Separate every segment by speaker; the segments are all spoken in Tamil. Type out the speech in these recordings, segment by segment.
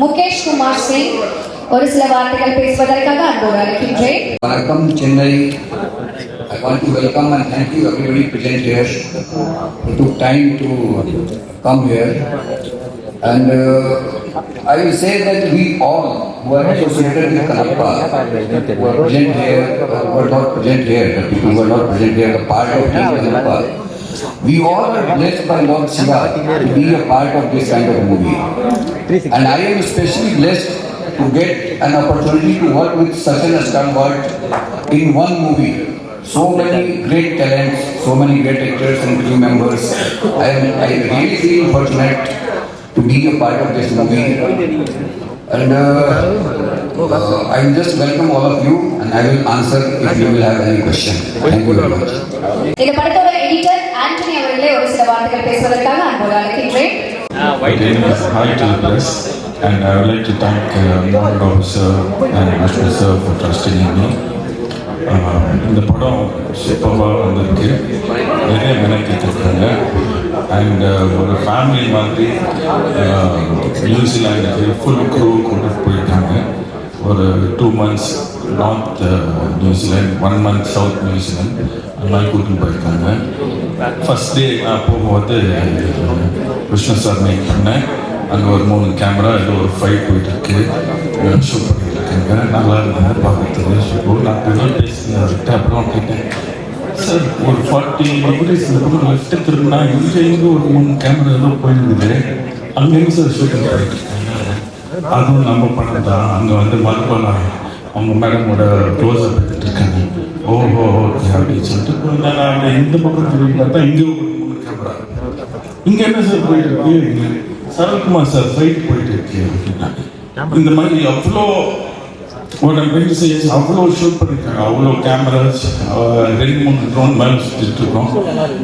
Speaker 1: முகேஷ் குமார் சிங் ஒரு சில வார்த்தைகள் பேசுவதற்காக அன்போடு அழைக்கின்றேன்.
Speaker 2: வணக்கம் Chennai. I want to welcome and thank you everybody present here who took time to come here. And I will say that we all who are associated with Kannappa, who are present here, who are not present here, the people who are not present here, the part of Team Kannappa, we all are blessed by Lord Shiva to be a part of this kind of movie. And I am especially blessed to get an opportunity to work with such an stalwart in one movie. So many great talents, so many great actors and crew members. I really feel fortunate to be a part of this movie. And I will just welcome all of you and I will answer if you will have any question. Thank you very much.
Speaker 1: இந்த படத்தோட எடிட்டர் ஆண்டனி அவர்களே ஒரு சில வார்த்தைகள் பேசுவதற்காக அன்போடு அழைக்கின்றேன்.
Speaker 3: My name is Hi to the press, and I would like to thank Mohan Officer and Ashwin sir for trusting in me. இந்த படம் சூப்பராக வந்திருக்கு, நிறைய மெனக்கெட்டுருக்காங்க. அண்ட் ஒரு ஃபேமிலி மாதிரி நியூசிலாண்டுக்கு ஃபுல் க்ரூ கொண்டு போயிருக்காங்க. ஒரு 2 months north New Zealand, 1 month south New Zealand அந்த மாதிரி கூட்டின்னு போயிருக்காங்க. ஃபஸ்ட் டே நான் போகும்போது விஷ்ணு சார் மேக் பண்ணேன். அங்கே ஒரு 3 கேமரா, இது ஒரு ஃபைட் போயிட்டுருக்கு, ஷூட் பண்ணிட்டுருக்காங்க. நல்லா இருந்தது பார்க்குறதுக்கு. ஷூ நான் பெரிய பேசினேன். அப்புறம் கேட்டேன், சார் ஒரு 40 degrees இந்த பக்கம் லெஃப்ட்டு திரும்பினா இங்கே ஒரு 3 கேமரா எல்லாம் போயிருக்குது, அங்கேருந்து சார் ஷூட்டிங் பண்ணிட்டுருக்காங்க. அதுவும் நம்ம படம் தான். அங்கே வந்து மறுபடியும் அவங்க மேடமோட க்ளோஸப் எடுத்துகிட்டு இருக்காங்க. ஓஹோ ஓகே அப்படின்னு சொல்லிட்டு நான் இந்த பக்கம் திரும்பி பார்த்தா இங்கே ஒரு 3 கேமரா. இங்கே என்ன சார் போயிட்டு இருக்கு? சரத்குமார் சார் ஃபைட் போயிட்டு இருக்கு அப்படின்னா. இந்த மாதிரி அவ்வளோ அவ்வளோ ஷூட் பண்ணியிருக்காங்க. அவ்வளோ கேமராஸ், 2-3 ட்ரோன் மேலே சுற்றிட்டு இருக்கோம்.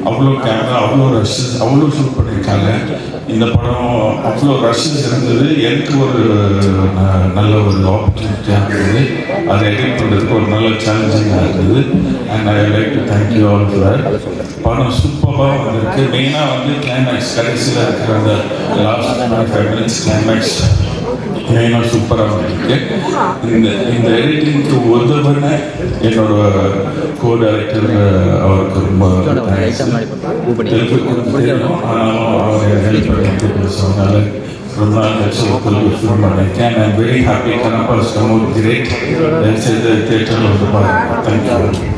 Speaker 3: அவ்வளோ கேமரா, அவ்வளோ ரஷ்ஷஸ், அவ்வளோ ஷூட் பண்ணியிருக்காங்க. இந்த படம் அவ்வளோ ரஷ்ஷஸ் இருந்தது. எனக்கு ஒரு நல்ல ஒரு ஆப்பர்ச்சுனிட்டியாக இருந்தது. அதை எடிட் பண்ணுறதுக்கு ஒரு நல்ல சேலஞ்சிங்காக இருந்தது. And I like to thank you all for that. படம் சூப்பராக வந்திருக்கு. மெயினாக வந்து கிளைமேக்ஸ், கடைசியில் இருக்கிற அந்த லாஸ்ட் 5 minutes கிளைமேக்ஸ் மெயினாக சூப்பராக வந்திருக்கு. இந்த எடிட்டிங்க்கு உதவுன என்னோட கோ டைரக்டர் அவருக்கு ரொம்ப தேங்க்ஸ். தெரியும், ஆனாலும் அவர் ஹெல்ப் பண்ணி சொன்னால ரொம்ப நாள் கழிச்சு தெலுங்கு ஃபிலிம் பண்ணியிருக்கேன். I am very happy. Kannappa is come out great. தயவுசெய்து தியேட்டரில் வந்து பாருங்கள். தேங்க்யூ.